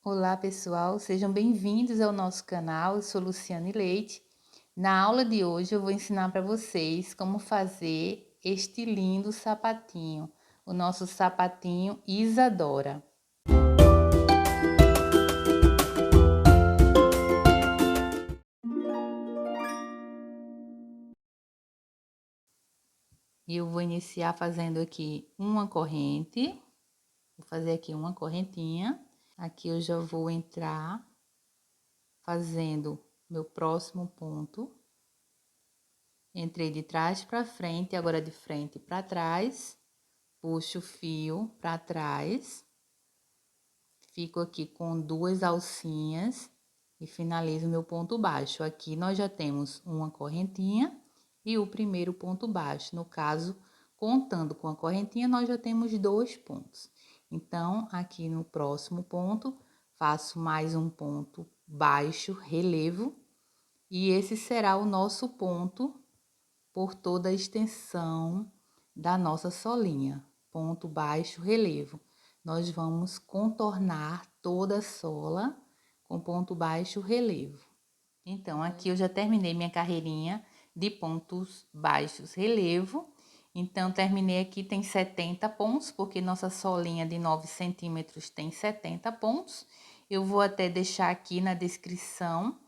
Olá pessoal, sejam bem-vindos ao nosso canal. Eu sou Luciane Leite. Na aula de hoje eu vou ensinar para vocês como fazer este lindo sapatinho, o nosso sapatinho Isadora. E eu vou iniciar fazendo aqui uma corrente, vou fazer aqui uma correntinha. Aqui eu já vou entrar fazendo meu próximo ponto. Entrei de trás para frente, agora de frente para trás, puxo o fio para trás, fico aqui com duas alcinhas e finalizo meu ponto baixo. Aqui nós já temos uma correntinha e o primeiro ponto baixo. No caso, contando com a correntinha, nós já temos 2 pontos. Então, aqui no próximo ponto, faço mais um ponto baixo, relevo, e esse será o nosso ponto por toda a extensão da nossa solinha, ponto baixo, relevo. Nós vamos contornar toda a sola com ponto baixo, relevo. Então, aqui eu já terminei minha carreirinha de pontos baixos, relevo. Então, terminei aqui, tem 70 pontos, porque nossa solinha de 9 centímetros tem 70 pontos. Eu vou até deixar aqui na descrição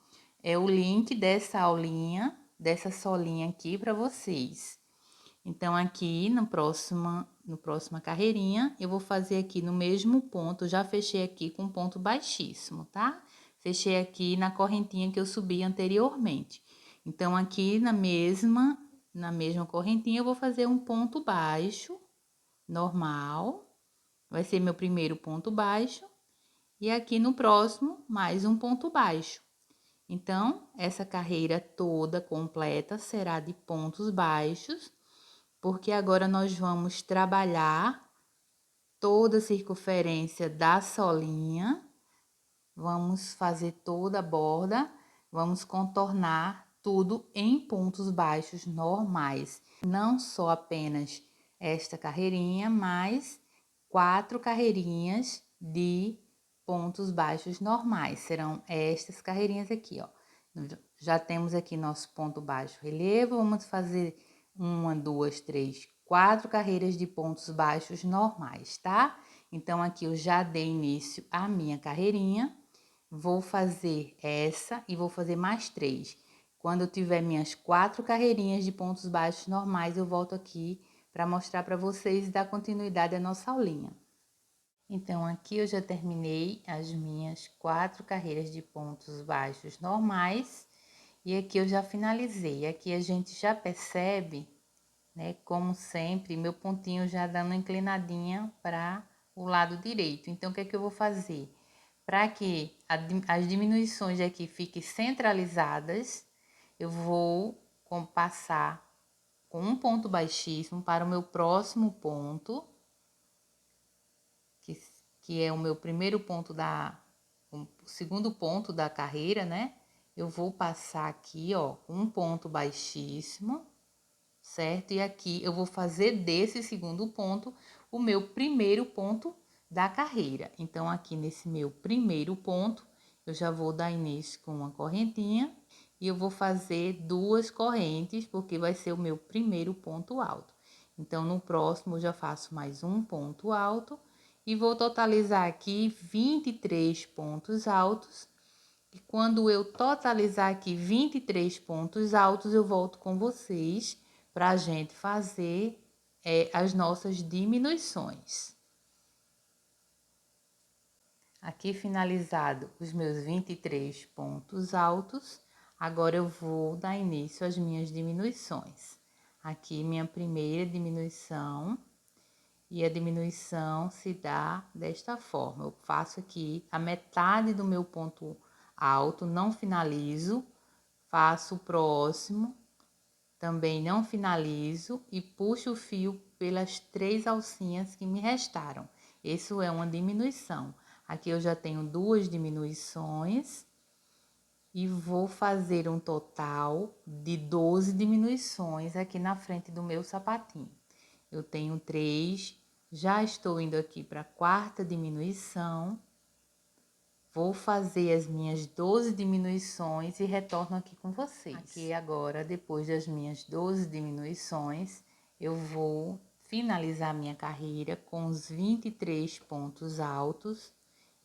o link dessa aulinha, dessa solinha aqui para vocês. Então, aqui no próxima carreirinha, eu vou fazer aqui no mesmo ponto, já fechei aqui com ponto baixíssimo, tá? Fechei aqui na correntinha que eu subi anteriormente. Então, aqui na mesma correntinha, eu vou fazer um ponto baixo, normal. Vai ser meu primeiro ponto baixo. E aqui no próximo, mais um ponto baixo. Então, essa carreira toda completa será de pontos baixos, porque agora nós vamos trabalhar toda a circunferência da solinha, vamos fazer toda a borda, vamos contornar tudo em pontos baixos normais. Não só apenas esta carreirinha, mas 4 carreirinhas de pontos baixos normais. Serão estas carreirinhas aqui, ó. Já temos aqui nosso ponto baixo relevo, vamos fazer 1, 2, 3, 4 carreiras de pontos baixos normais, tá? Então, aqui eu já dei início à minha carreirinha, vou fazer essa e vou fazer mais 3. Quando eu tiver minhas 4 carreirinhas de pontos baixos normais, eu volto aqui para mostrar para vocês e dar continuidade à nossa aulinha. Então, aqui eu já terminei as minhas 4 carreiras de pontos baixos normais e aqui eu já finalizei. Aqui a gente já percebe, né, como sempre, meu pontinho já dando uma inclinadinha para o lado direito. Então, o que é que eu vou fazer? Para que as diminuições aqui fiquem centralizadas, eu vou passar com um ponto baixíssimo para o meu próximo ponto, que é o meu primeiro ponto o segundo ponto da carreira, né? Eu vou passar aqui, ó, um ponto baixíssimo, certo? E aqui eu vou fazer desse segundo ponto o meu primeiro ponto da carreira. Então, aqui nesse meu primeiro ponto, eu já vou dar início com uma correntinha e eu vou fazer 2 correntes, porque vai ser o meu primeiro ponto alto. Então, no próximo, eu já faço mais um ponto alto e vou totalizar aqui 23 pontos altos. E quando eu totalizar aqui 23 pontos altos, eu volto com vocês para a gente fazer as nossas diminuições. Aqui finalizado os meus 23 pontos altos, agora eu vou dar início às minhas diminuições. Aqui minha primeira diminuição, e a diminuição se dá desta forma. Eu faço aqui a metade do meu ponto alto, não finalizo, faço o próximo, também não finalizo e puxo o fio pelas 3 alcinhas que me restaram. Isso é uma diminuição. Aqui eu já tenho 2 diminuições e vou fazer um total de 12 diminuições aqui na frente do meu sapatinho. Eu tenho 3, já estou indo aqui para a 4ª diminuição, Vou fazer as minhas 12 diminuições e retorno aqui com vocês. Aqui agora, depois das minhas 12 diminuições, eu vou finalizar minha carreira com os 23 pontos altos,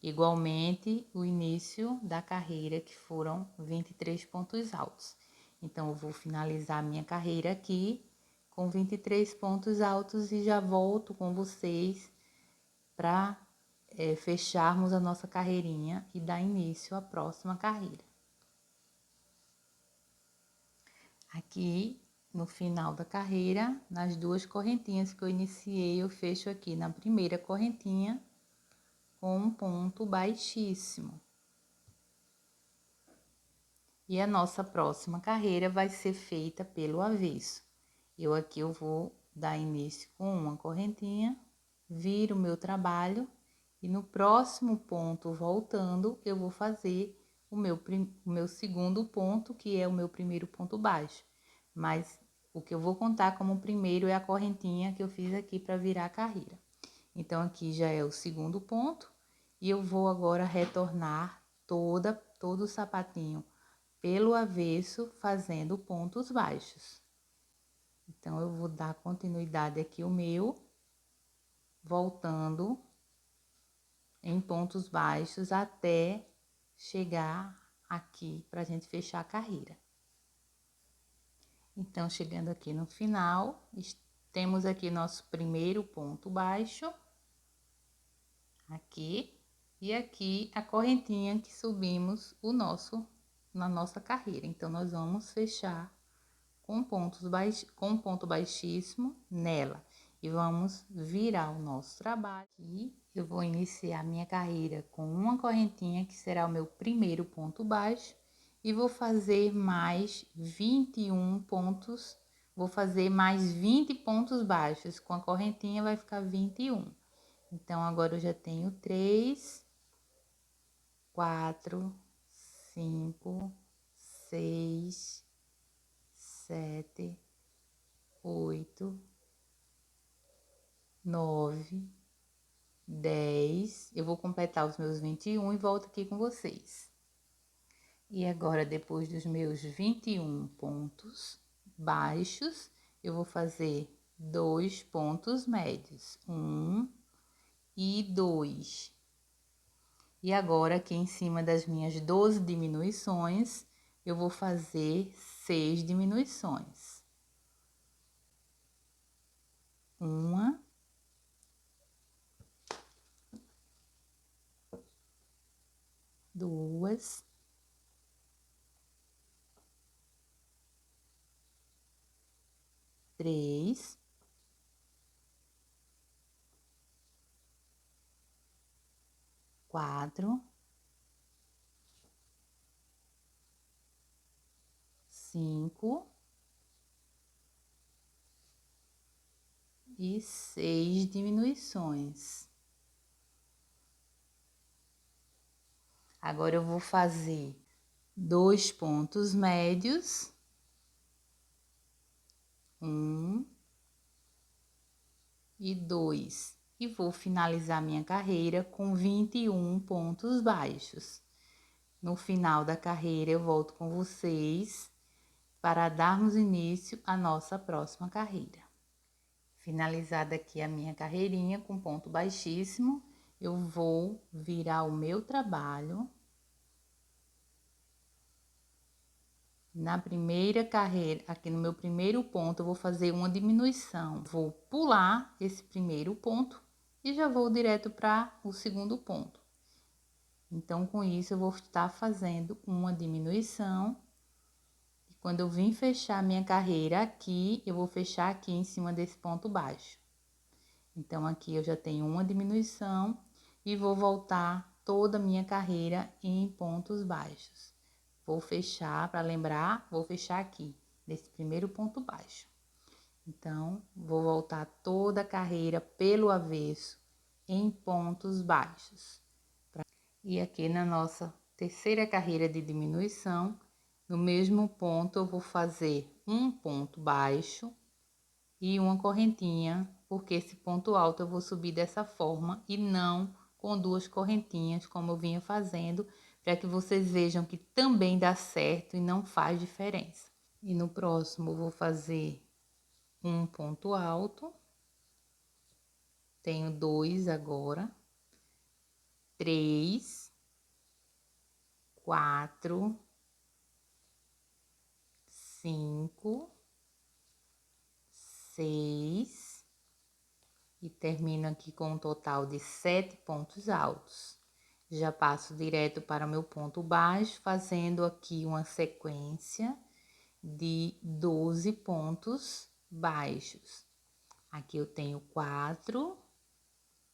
igualmente o início da carreira, que foram 23 pontos altos. Então, eu vou finalizar minha carreira aqui com 23 pontos altos e já volto com vocês para fecharmos a nossa carreirinha e dar início à próxima carreira. Aqui, no final da carreira, nas duas correntinhas que eu iniciei, eu fecho aqui na primeira correntinha com um ponto baixíssimo. E a nossa próxima carreira vai ser feita pelo avesso. Eu vou dar início com uma correntinha, viro o meu trabalho. E no próximo ponto, voltando, eu vou fazer o meu segundo ponto, que é o meu primeiro ponto baixo. Mas o que eu vou contar como primeiro é a correntinha que eu fiz aqui para virar a carreira. Então, aqui já é o segundo ponto. E eu vou agora retornar todo o sapatinho pelo avesso, fazendo pontos baixos. Então, eu vou dar continuidade aqui o meu, voltando em pontos baixos até chegar aqui pra gente fechar a carreira. Então, chegando aqui no final, temos aqui nosso primeiro ponto baixo, aqui, e aqui a correntinha que subimos na nossa carreira. Então, nós vamos fechar com um ponto baixíssimo nela. E vamos virar o nosso trabalho. E eu vou iniciar minha carreira com uma correntinha, que será o meu primeiro ponto baixo. E vou fazer mais 21 pontos, vou fazer mais 20 pontos baixos. Com a correntinha vai ficar 21. Então, agora eu já tenho 3, 4, 5, 6, 7, 8, 9, 10. Eu vou completar os meus 21 e volto aqui com vocês. E agora, depois dos meus 21 pontos baixos, eu vou fazer 2 pontos médios, 1 e 2. E agora, aqui em cima das minhas 12 diminuições, eu vou fazer 6 diminuições. Uma, duas, três, quatro, 5 e 6 diminuições. Agora, eu vou fazer 2 pontos médios, 1 e 2. E vou finalizar minha carreira com 21 pontos baixos. No final da carreira, eu volto com vocês para darmos início à nossa próxima carreira. Finalizada aqui a minha carreirinha com ponto baixíssimo, eu vou virar o meu trabalho. Na primeira carreira, aqui no meu primeiro ponto, eu vou fazer uma diminuição. Vou pular esse primeiro ponto e já vou direto para o segundo ponto. Então, com isso, eu vou estar fazendo uma diminuição. E quando eu vim fechar minha carreira aqui, eu vou fechar aqui em cima desse ponto baixo. Então, aqui eu já tenho uma diminuição e vou voltar toda a minha carreira em pontos baixos. Vou fechar, para lembrar, vou fechar aqui, nesse primeiro ponto baixo. Então, vou voltar toda a carreira pelo avesso em pontos baixos. E aqui na nossa terceira carreira de diminuição, no mesmo ponto, eu vou fazer um ponto baixo e uma correntinha, porque esse ponto alto eu vou subir dessa forma e não com 2 correntinhas, como eu vinha fazendo, para que vocês vejam que também dá certo e não faz diferença. E no próximo, eu vou fazer um ponto alto. Tenho 2 agora. 3, 4, 5, 6 e termino aqui com um total de 7 pontos altos. Já passo direto para o meu ponto baixo, fazendo aqui uma sequência de 12 pontos baixos. Aqui eu tenho 4,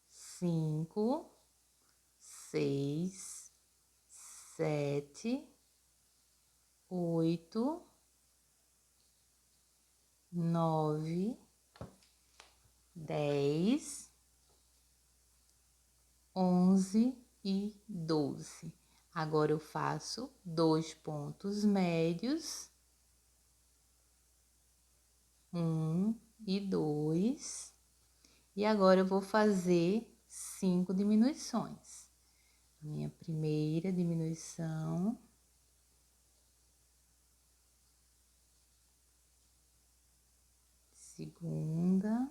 5, 6, 7, 8, 9, 10, 11 e 12. Agora eu faço 2 pontos médios, 1 e 2, e agora eu vou fazer 5 diminuições. Minha primeira diminuição, segunda,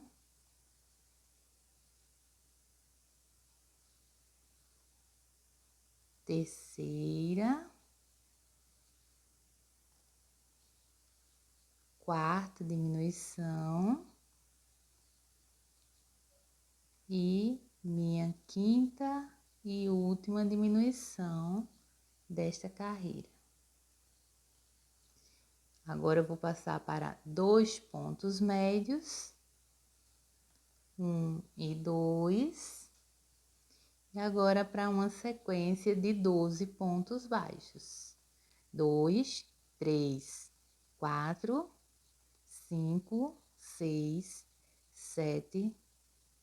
terceira, quarta diminuição e minha quinta e última diminuição desta carreira. Agora eu vou passar para 2 pontos médios, 1 e 2, e agora para uma sequência de 12 pontos baixos. 2, 3, 4, 5, 6, 7,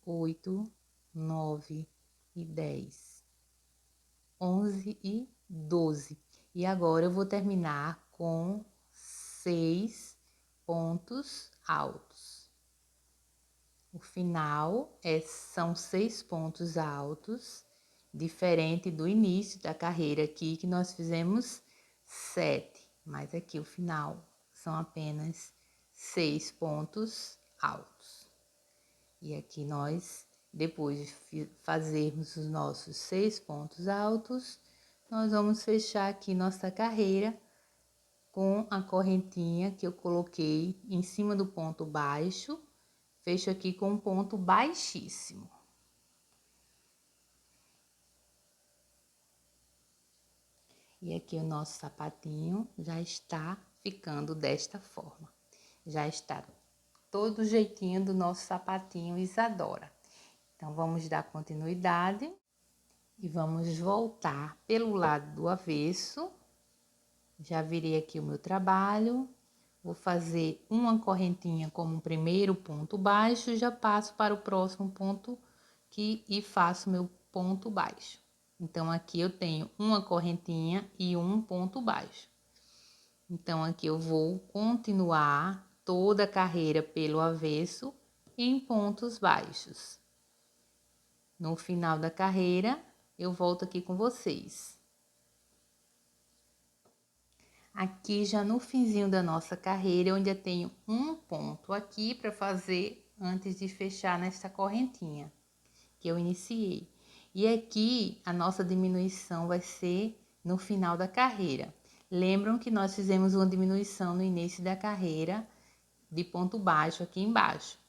8, 9 e 10, 11 e 12. E agora eu vou terminar com 6 pontos altos. O final são 6 pontos altos, diferente do início da carreira aqui, que nós fizemos 7, mas aqui o final são apenas 6 pontos altos. E aqui nós, depois de fazermos os nossos 6 pontos altos, nós vamos fechar aqui nossa carreira com a correntinha que eu coloquei em cima do ponto baixo. Fecho aqui com um ponto baixíssimo. E aqui o nosso sapatinho já está ficando desta forma. Já está todo jeitinho do nosso sapatinho Isadora. Então, vamos dar continuidade e vamos voltar pelo lado do avesso. Já virei aqui o meu trabalho. Vou fazer uma correntinha como primeiro ponto baixo, já passo para o próximo ponto e faço meu ponto baixo. Então, aqui eu tenho uma correntinha e um ponto baixo. Então, aqui eu vou continuar toda a carreira pelo avesso em pontos baixos. No final da carreira, eu volto aqui com vocês. Aqui já no finzinho da nossa carreira, eu ainda tenho um ponto aqui para fazer antes de fechar nesta correntinha que eu iniciei. E aqui a nossa diminuição vai ser no final da carreira. Lembram que nós fizemos uma diminuição no início da carreira de ponto baixo aqui embaixo.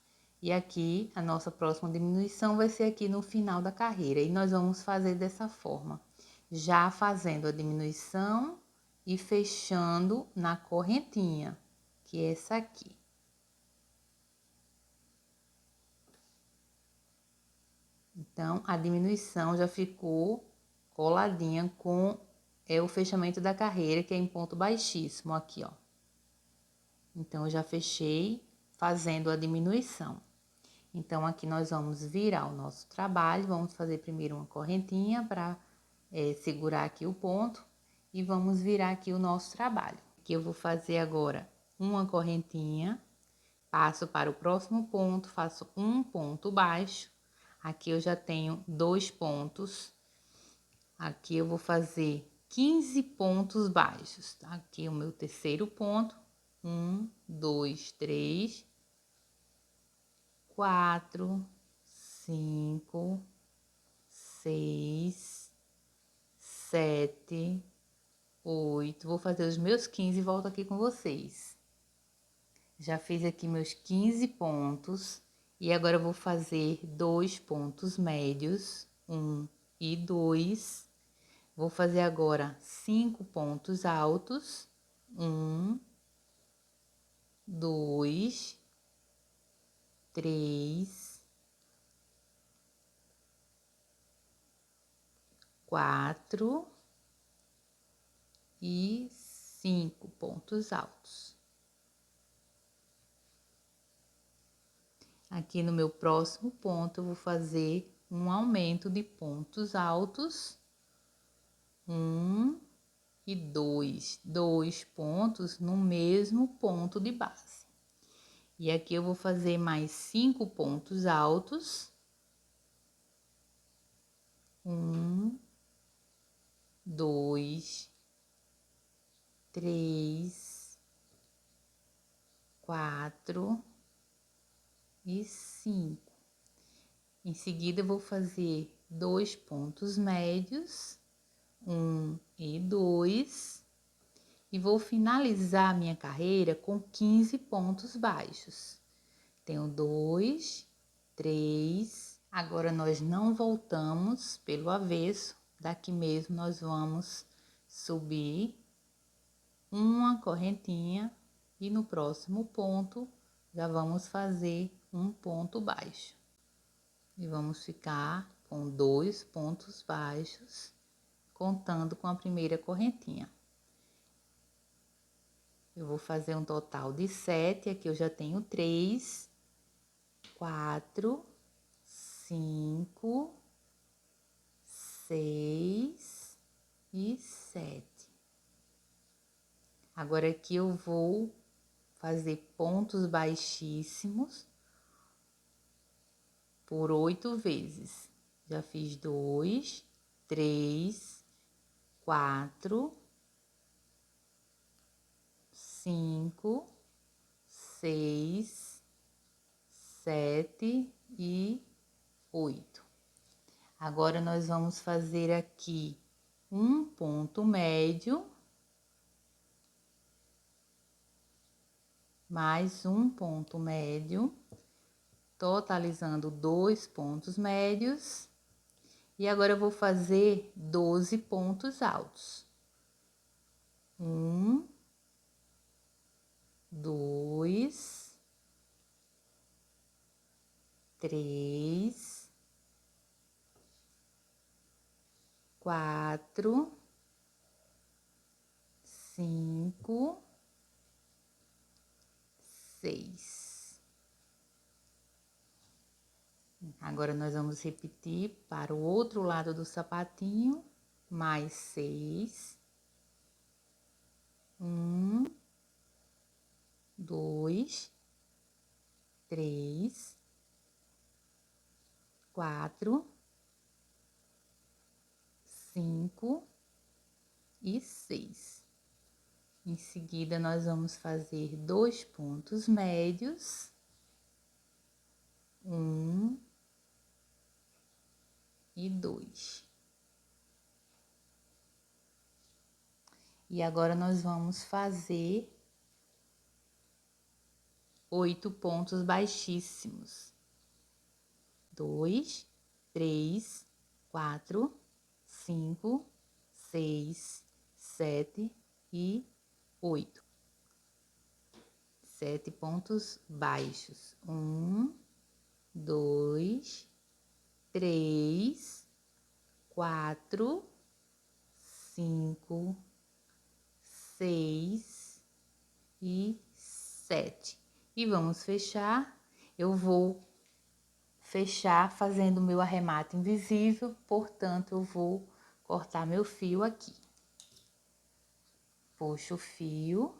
E aqui a nossa próxima diminuição vai ser aqui no final da carreira. E nós vamos fazer dessa forma, já fazendo a diminuição e fechando na correntinha, que é essa aqui. Então, a diminuição já ficou coladinha com o fechamento da carreira, que é em ponto baixíssimo aqui, ó. Então, eu já fechei fazendo a diminuição. Então, aqui nós vamos virar o nosso trabalho, vamos fazer primeiro uma correntinha para segurar aqui o ponto e vamos virar aqui o nosso trabalho. Aqui eu vou fazer agora uma correntinha, passo para o próximo ponto, faço um ponto baixo, Aqui eu já tenho 2 pontos. Aqui eu vou fazer 15 pontos baixos, tá? Aqui o meu terceiro ponto. 1, 2, 3, 4, 5, 6, 7, 8. Vou fazer os meus 15 e volto aqui com vocês. Já fiz aqui meus 15 pontos. E agora eu vou fazer 2 pontos médios, 1 e 2. Vou fazer agora 5 pontos altos, 1, 2, 3, 4 e 5 pontos altos. Aqui no meu próximo ponto, eu vou fazer um aumento de pontos altos, 1 e 2, 2 pontos no mesmo ponto de base. E aqui eu vou fazer mais 5 pontos altos, 1, 2, 3, 4 e 5. Em seguida, eu vou fazer 2 pontos médios, 1 e 2, e vou finalizar a minha carreira com 15 pontos baixos. Tenho 2, 3, agora nós não voltamos pelo avesso, daqui mesmo nós vamos subir uma correntinha e no próximo ponto já vamos fazer um ponto baixo. E vamos ficar com 2 pontos baixos, contando com a primeira correntinha. Eu vou fazer um total de 7, aqui eu já tenho 3, 4, 5, 6 e 7. Agora aqui eu vou fazer pontos baixíssimos por 8 vezes. Já fiz 2, 3, 4, 5, 6, 7 e 8. Agora, nós vamos fazer aqui um ponto médio, mais um ponto médio, totalizando 2 pontos médios. E agora, eu vou fazer 12 pontos altos. 1, 2, 3, 4, 5, 6. Agora, nós vamos repetir para o outro lado do sapatinho, mais 6. 1, 2, 3, 4, 5 e 6. Em seguida, nós vamos fazer 2 pontos médios, 1 e 2. E agora, nós vamos fazer 8 pontos baixíssimos. 2, 3, 4, 5, 6, 7 e 8. 7 pontos baixos. 1, 2, 3, 4, 5, 6 e 7. E vamos fechar. Eu vou fechar fazendo o meu arremate invisível, portanto, eu vou cortar meu fio aqui. Puxo o fio.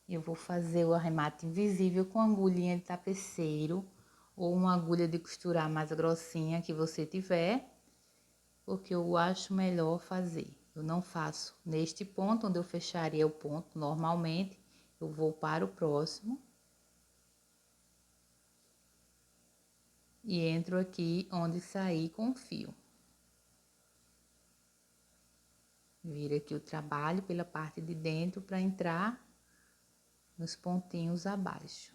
eu vou fazer o arremate invisível com agulhinha de tapeceiro ou uma agulha de costurar mais grossinha que você tiver, porque eu acho melhor fazer. Eu não faço neste ponto, onde eu fecharia o ponto normalmente, eu vou para o próximo. E entro aqui onde sair com o fio. Viro aqui o trabalho pela parte de dentro para entrar nos pontinhos abaixo.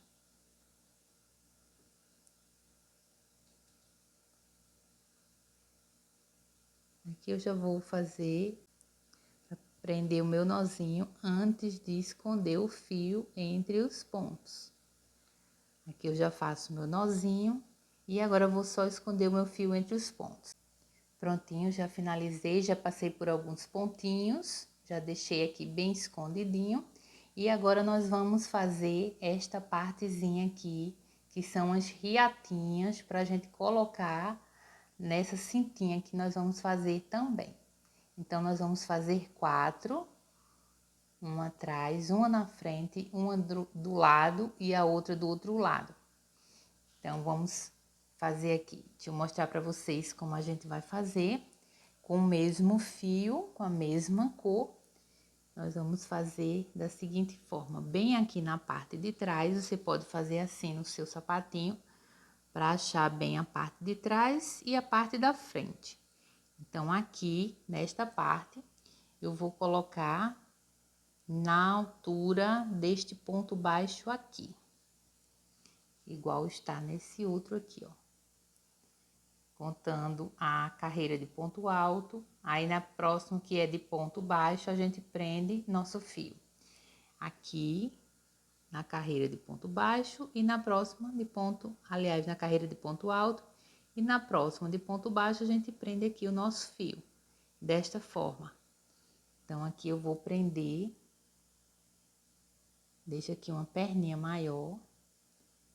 Aqui eu já vou fazer pra prender o meu nozinho antes de esconder o fio entre os pontos. Aqui eu já faço meu nozinho e agora eu vou só esconder o meu fio entre os pontos. Prontinho, já finalizei, já passei por alguns pontinhos, já deixei aqui bem escondidinho. E agora nós vamos fazer esta partezinha aqui, que são as riatinhas, pra gente colocar nessa cintinha que nós vamos fazer também. Então, nós vamos fazer 4, uma atrás, uma na frente, uma do lado e a outra do outro lado. Então, vamos fazer aqui. Deixa eu mostrar pra vocês como a gente vai fazer. Com o mesmo fio, com a mesma cor, nós vamos fazer da seguinte forma. Bem aqui na parte de trás, você pode fazer assim no seu sapatinho, para achar bem a parte de trás e a parte da frente. Então, aqui, nesta parte, eu vou colocar na altura deste ponto baixo aqui. Igual está nesse outro aqui, ó. Contando a carreira de ponto alto, aí na próxima que é de ponto baixo, a gente prende nosso fio. Aqui, na carreira de ponto baixo e na próxima de ponto, aliás, na carreira de ponto alto e na próxima de ponto baixo, a gente prende aqui o nosso fio, desta forma. Então, aqui eu vou prender, deixo aqui uma perninha maior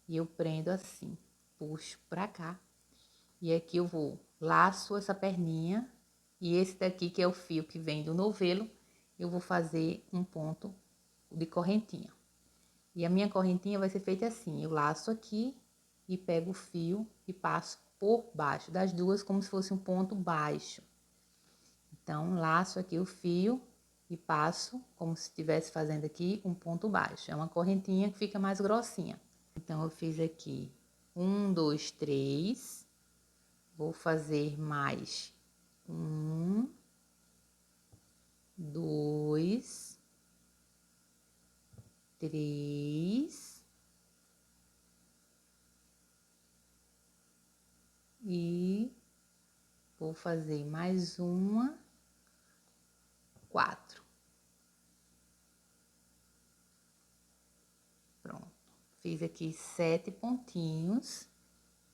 e eu prendo assim, puxo pra cá. E aqui eu vou, laço essa perninha e esse daqui que é o fio que vem do novelo, eu vou fazer um ponto de correntinha. E a minha correntinha vai ser feita assim, eu laço aqui e pego o fio e passo por baixo das duas como se fosse um ponto baixo. Então, laço aqui o fio e passo como se estivesse fazendo aqui um ponto baixo. É uma correntinha que fica mais grossinha. Então, eu fiz aqui 1, 2, 3. Vou fazer mais 1, 2, 3 e vou fazer mais uma, 4. Pronto. Fiz aqui 7 pontinhos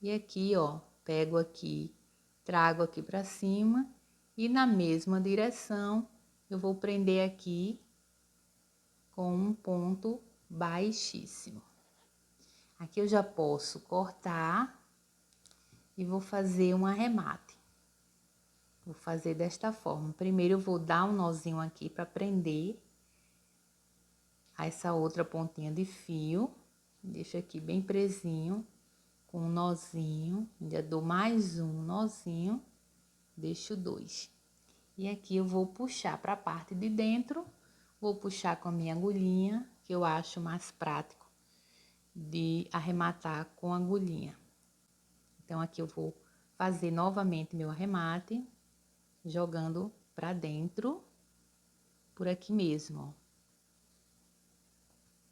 e aqui, ó, pego aqui, trago aqui pra cima e na mesma direção eu vou prender aqui com um ponto baixíssimo. Aqui eu já posso cortar e vou fazer um arremate. Vou fazer desta forma. Primeiro eu vou dar um nozinho aqui para prender essa outra pontinha de fio. Deixo aqui bem presinho com um nozinho. Ainda dou mais um nozinho, deixo 2. E aqui eu vou puxar para a parte de dentro, vou puxar com a minha agulhinha, que eu acho mais prático de arrematar com a agulhinha. Então, aqui eu vou fazer novamente meu arremate, jogando pra dentro, por aqui mesmo, ó.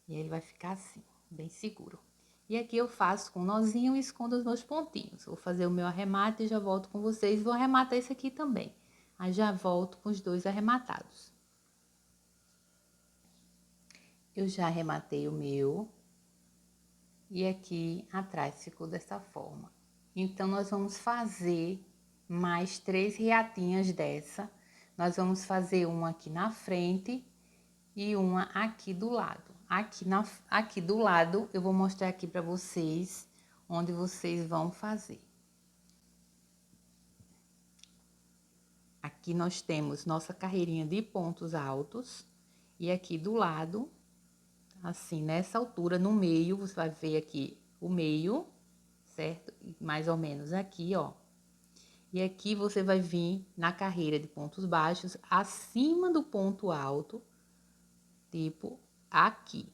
E aí, ele vai ficar assim, bem seguro. E aqui eu faço com um nozinho e escondo os meus pontinhos. Vou fazer o meu arremate e já volto com vocês. Vou arrematar esse aqui também. Aí, já volto com os dois arrematados. Eu já arrematei o meu. E aqui atrás ficou dessa forma. Então, nós vamos fazer mais 3 reatinhas dessa. Nós vamos fazer uma aqui na frente e uma aqui do lado. Aqui do lado, eu vou mostrar aqui para vocês onde vocês vão fazer. Aqui nós temos nossa carreirinha de pontos altos e aqui do lado, assim, nessa altura, no meio, você vai ver aqui o meio, certo? Mais ou menos aqui, ó. E aqui você vai vir na carreira de pontos baixos, acima do ponto alto, tipo aqui.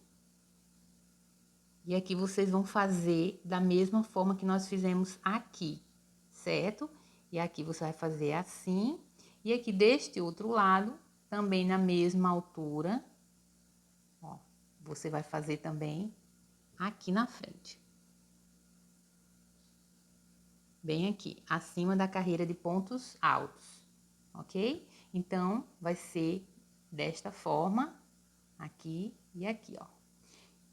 E aqui vocês vão fazer da mesma forma que nós fizemos aqui, certo? E aqui você vai fazer assim. E aqui deste outro lado, também na mesma altura, ó, você vai fazer também aqui na frente. Bem aqui, acima da carreira de pontos altos, ok? Então, vai ser desta forma, aqui e aqui, ó,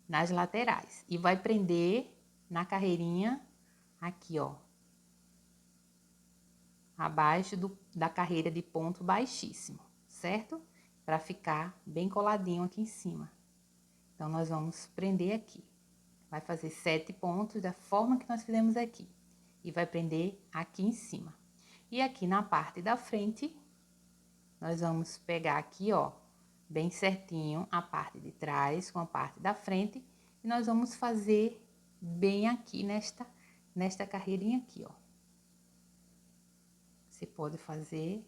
nas laterais. E vai prender na carreirinha aqui, ó, abaixo da carreira de ponto baixíssimo, certo? Para ficar bem coladinho aqui em cima. Então, nós vamos prender aqui. Vai fazer 7 pontos da forma que nós fizemos aqui. E vai prender aqui em cima. E aqui na parte da frente, nós vamos pegar aqui, ó, bem certinho a parte de trás com a parte da frente. E nós vamos fazer bem aqui nesta carreirinha aqui, ó. Você pode fazer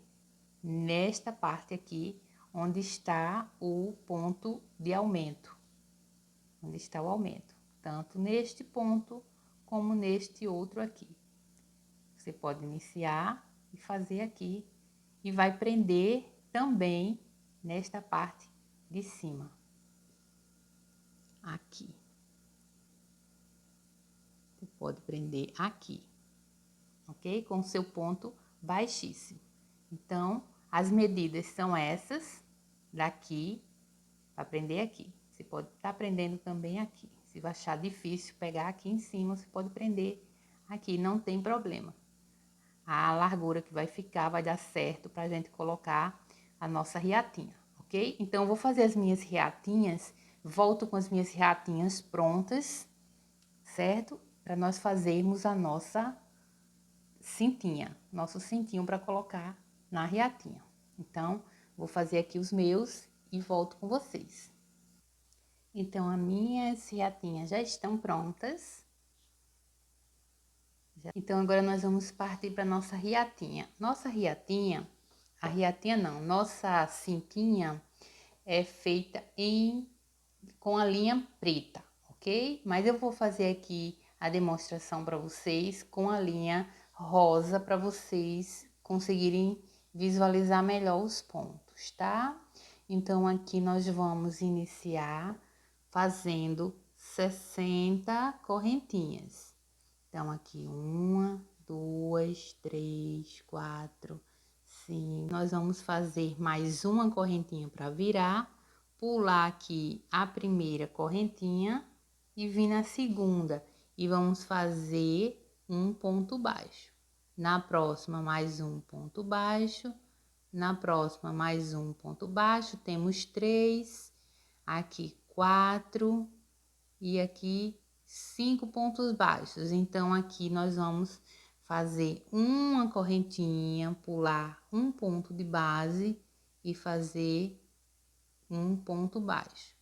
nesta parte aqui, onde está o ponto de aumento. Onde está o aumento. Tanto neste ponto, como neste outro aqui. Você pode iniciar e fazer aqui. E vai prender também nesta parte de cima. Aqui. Você pode prender aqui. Ok? Com o seu ponto baixíssimo. Então, as medidas são essas, daqui, para prender aqui. Você pode estar prendendo também aqui. Se vai achar difícil pegar aqui em cima, você pode prender aqui, não tem problema. A largura que vai ficar vai dar certo pra gente colocar a nossa riatinha, ok? Então, eu vou fazer as minhas riatinhas, volto com as minhas riatinhas prontas, certo? Para nós fazermos a nossa cintinha, nosso cintinho para colocar na riatinha. Então, vou fazer aqui os meus e volto com vocês. Então, as minhas riatinhas já estão prontas. Então, agora nós vamos partir para nossa riatinha. Nossa riatinha, a riatinha não, nossa cintinha é feita com a linha preta, ok? Mas eu vou fazer aqui a demonstração para vocês com a linha rosa, para vocês conseguirem visualizar melhor os pontos, tá? Então, aqui nós vamos iniciar fazendo 60 correntinhas. Então, aqui, 1, 2, 3, 4, 5. Nós vamos fazer mais uma correntinha para virar, pular aqui a primeira correntinha e vir na segunda. E vamos fazer um ponto baixo. Na próxima, mais um ponto baixo. Na próxima, mais um ponto baixo. Temos 3, aqui 4 e aqui 5 pontos baixos. Então, aqui nós vamos fazer uma correntinha, pular um ponto de base e fazer um ponto baixo.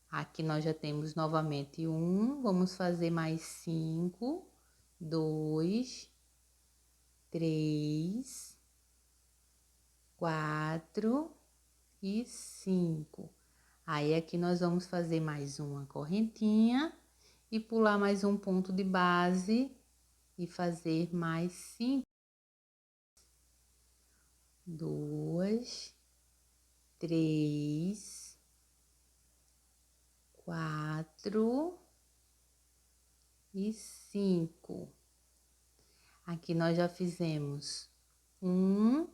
Aqui nós já temos novamente um, vamos fazer mais 5, 2, 3, 4 e 5. Aí, aqui nós vamos fazer mais uma correntinha e pular mais um ponto de base e fazer mais 5. 2, 3, 4 e 5. Aqui nós já fizemos um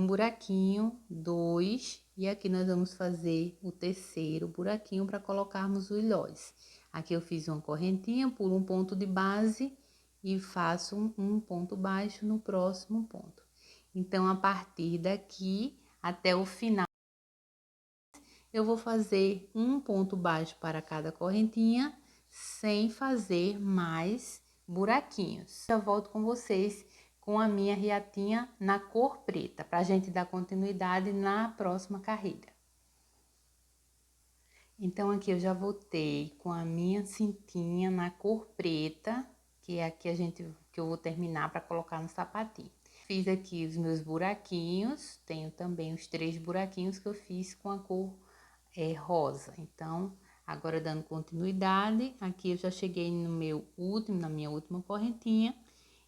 buraquinho, 2, e aqui nós vamos fazer o terceiro buraquinho para colocarmos os ilhóis. Aqui eu fiz uma correntinha, pulo um ponto de base e faço um ponto baixo no próximo ponto. Então, a partir daqui até o final, eu vou fazer um ponto baixo para cada correntinha, sem fazer mais buraquinhos. Eu volto com vocês com a minha riatinha na cor preta, para a gente dar continuidade na próxima carreira. Então, aqui eu já voltei com a minha cintinha na cor preta, que é a que eu vou terminar para colocar no sapatinho. Fiz aqui os meus buraquinhos, tenho também os 3 buraquinhos que eu fiz com a cor rosa. Então, agora dando continuidade, aqui eu já cheguei no na minha última correntinha,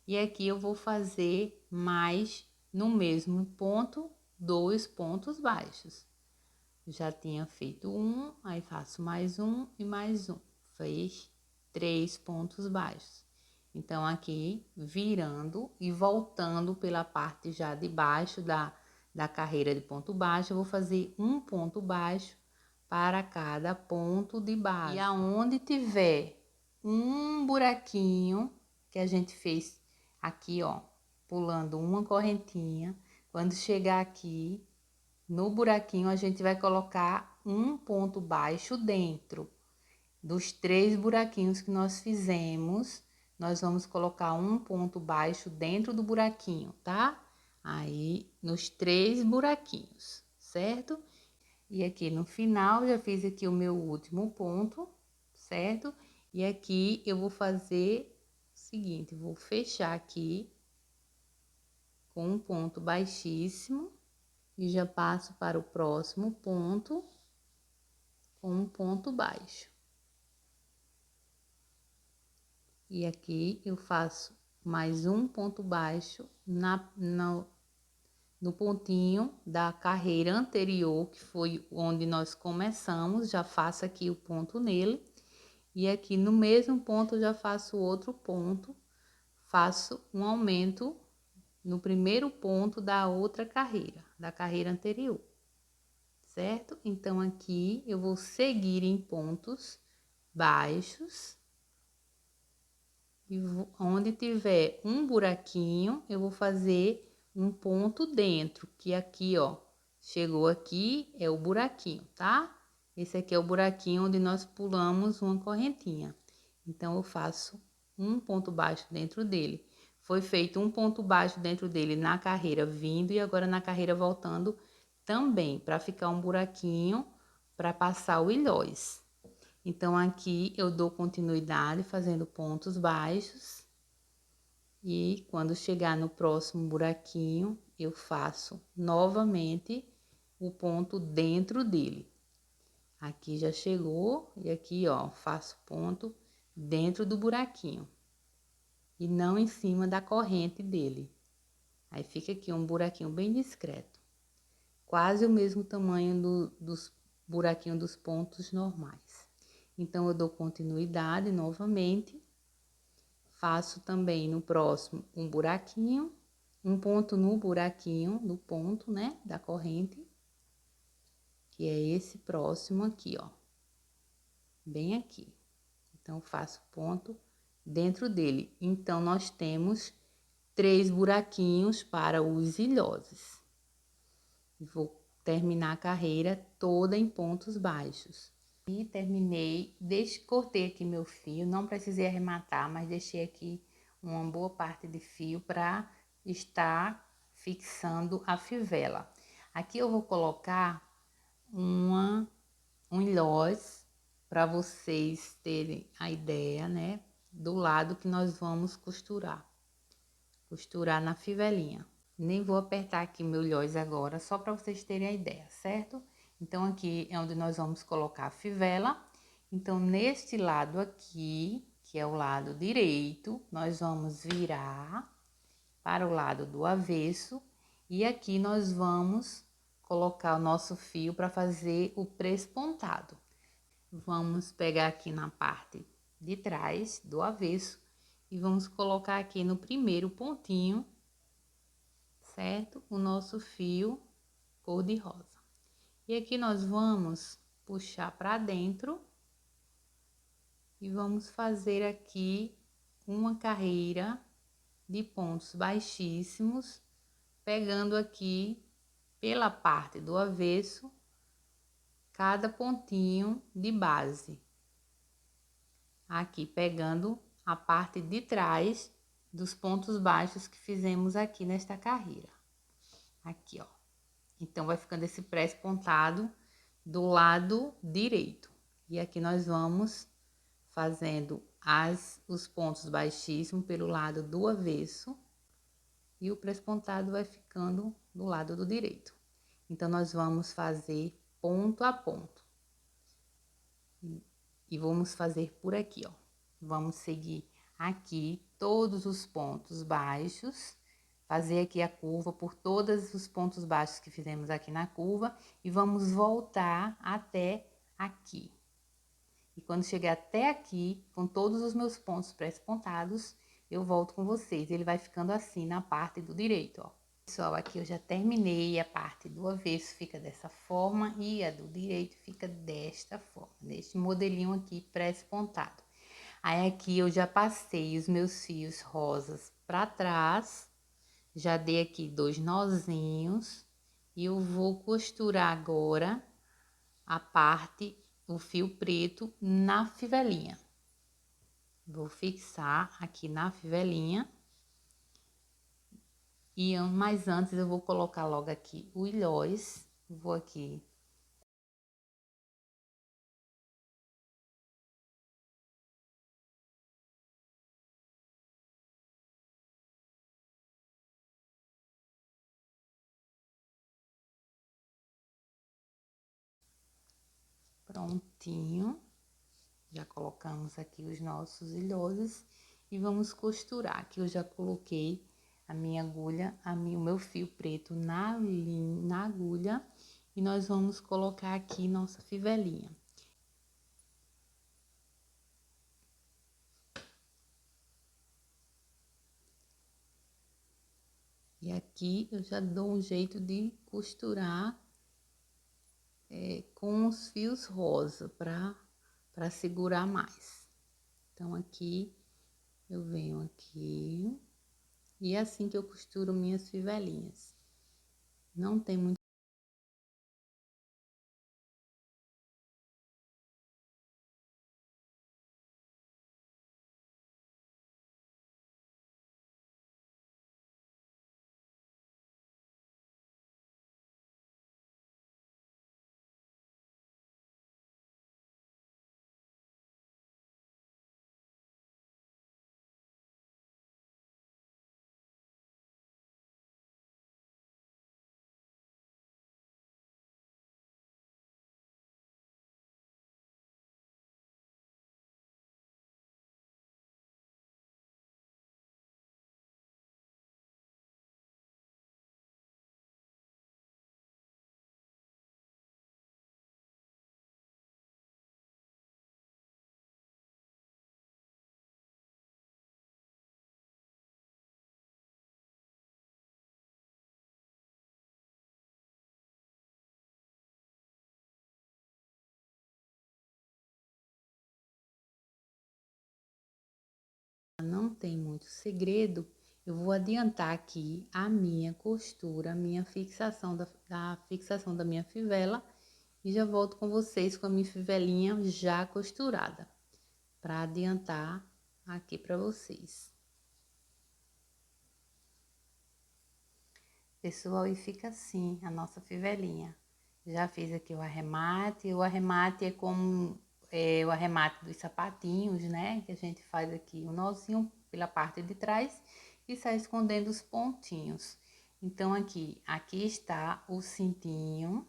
e aqui eu vou fazer mais no mesmo ponto, 2 pontos baixos. Já tinha feito um, aí faço mais um e mais um. Fez 3 pontos baixos. Então, aqui, virando e voltando pela parte já de baixo da carreira de ponto baixo, eu vou fazer um ponto baixo para cada ponto de baixo. E aonde tiver um buraquinho que a gente fez aqui, ó, pulando uma correntinha, quando chegar aqui no buraquinho, a gente vai colocar um ponto baixo dentro dos 3 buraquinhos que nós fizemos. Nós vamos colocar um ponto baixo dentro do buraquinho, tá? Aí, nos 3 buraquinhos, certo? E aqui no final, já fiz aqui o meu último ponto, certo? E aqui eu vou fazer o seguinte, vou fechar aqui com um ponto baixíssimo e já passo para o próximo ponto com um ponto baixo. E aqui eu faço mais um ponto baixo no pontinho da carreira anterior, que foi onde nós começamos, já faço aqui o ponto nele. E aqui no mesmo ponto já faço outro ponto, faço um aumento no primeiro ponto da outra carreira, da carreira anterior. Certo? Então, aqui eu vou seguir em pontos baixos. E onde tiver um buraquinho, eu vou fazer um ponto dentro, que aqui, ó, chegou aqui, é o buraquinho, tá? Esse aqui é o buraquinho onde nós pulamos uma correntinha. Então, eu faço um ponto baixo dentro dele. Foi feito um ponto baixo dentro dele na carreira vindo e agora na carreira voltando também, para ficar um buraquinho para passar o ilhós. Então, aqui eu dou continuidade fazendo pontos baixos. E quando chegar no próximo buraquinho, eu faço novamente o ponto dentro dele. Aqui já chegou, e aqui, ó, faço ponto dentro do buraquinho. E não em cima da corrente dele. Aí fica aqui um buraquinho bem discreto. Quase o mesmo tamanho dos buraquinhos dos pontos normais. Então, eu dou continuidade novamente, faço também no próximo um buraquinho, um ponto no buraquinho do ponto, né, da corrente, que é esse próximo aqui, ó, bem aqui. Então, faço ponto dentro dele. Então, nós temos 3 buraquinhos para os ilhoses. Vou terminar a carreira toda em pontos baixos. E terminei, cortei aqui meu fio, não precisei arrematar, mas deixei aqui uma boa parte de fio para estar fixando a fivela. Aqui eu vou colocar um ilhós para vocês terem a ideia, né, do lado que nós vamos costurar na fivelinha. Nem vou apertar aqui meu ilhós agora, só para vocês terem a ideia, certo? Então, aqui é onde nós vamos colocar a fivela. Então, neste lado aqui, que é o lado direito, nós vamos virar para o lado do avesso. E aqui nós vamos colocar o nosso fio para fazer o prespontado. Vamos pegar aqui na parte de trás do avesso e vamos colocar aqui no primeiro pontinho, certo? O nosso fio cor-de-rosa. E aqui nós vamos puxar para dentro e vamos fazer aqui uma carreira de pontos baixíssimos, pegando aqui pela parte do avesso cada pontinho de base. Aqui pegando a parte de trás dos pontos baixos que fizemos aqui nesta carreira. Aqui, ó. Então, vai ficando esse pré-pontado do lado direito. E aqui nós vamos fazendo os pontos baixíssimos pelo lado do avesso e o prespontado vai ficando do lado do direito. Então, nós vamos fazer ponto a ponto. E vamos fazer por aqui, ó. Vamos seguir aqui todos os pontos baixos, fazer aqui a curva por todos os pontos baixos que fizemos aqui na curva e vamos voltar até aqui. E quando chegar até aqui, com todos os meus pontos pré-pontados, eu volto com vocês. Ele vai ficando assim na parte do direito, ó. Pessoal, aqui eu já terminei, a parte do avesso fica dessa forma e a do direito fica desta forma, neste modelinho aqui pré-pontado. Aí aqui eu já passei os meus fios rosas para trás, já dei aqui 2 nozinhos e eu vou costurar agora a parte, o fio preto na fivelinha. Vou fixar aqui na fivelinha. Mas antes eu vou colocar logo aqui o ilhóis, vou aqui. Prontinho. Já colocamos aqui os nossos ilhoses e vamos costurar. Aqui eu já coloquei a minha agulha, o meu fio preto na agulha e nós vamos colocar aqui nossa fivelinha. E aqui eu já dou um jeito de costurar com os fios rosa para segurar mais. Então, aqui eu venho aqui e é assim que eu costuro minhas fivelinhas. Não tem muito. Não tem muito segredo, eu vou adiantar aqui a minha costura, a minha fixação da fixação da minha fivela e já volto com vocês com a minha fivelinha já costurada, para adiantar aqui para vocês. Pessoal, e fica assim a nossa fivelinha. Já fiz aqui o arremate é como o arremate dos sapatinhos, né? Que a gente faz aqui o nozinho pela parte de trás e sai escondendo os pontinhos. Então, aqui está o cintinho.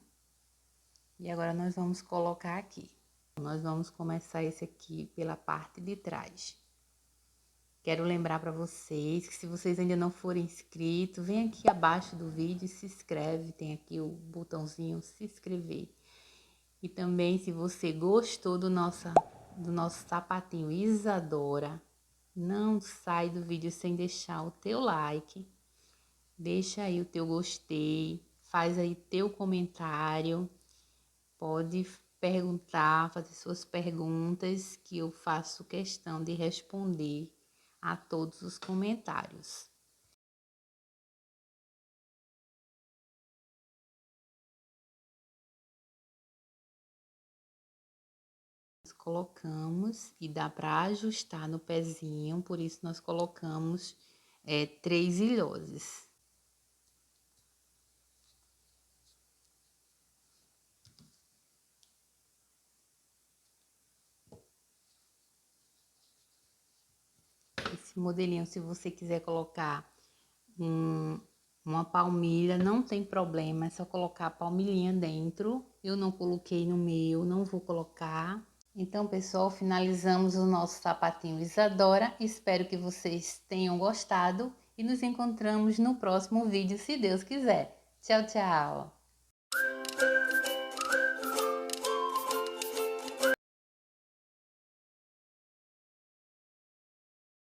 E agora, nós vamos colocar aqui. Nós vamos começar esse aqui pela parte de trás. Quero lembrar para vocês que se vocês ainda não forem inscritos, vem aqui abaixo do vídeo e se inscreve. Tem aqui o botãozinho se inscrever. E também, se você gostou do nosso sapatinho Isadora, não sai do vídeo sem deixar o teu like. Deixa aí o teu gostei, faz aí teu comentário. Pode perguntar, fazer suas perguntas, que eu faço questão de responder a todos os comentários. Nós colocamos e dá para ajustar no pezinho, por isso nós colocamos 3 ilhoses. Esse modelinho, se você quiser colocar uma palmilha, não tem problema, é só colocar a palmilhinha dentro. Eu não coloquei no meu, não vou colocar. Então, pessoal, finalizamos o nosso sapatinho Isadora. Espero que vocês tenham gostado e nos encontramos no próximo vídeo, se Deus quiser. Tchau, tchau!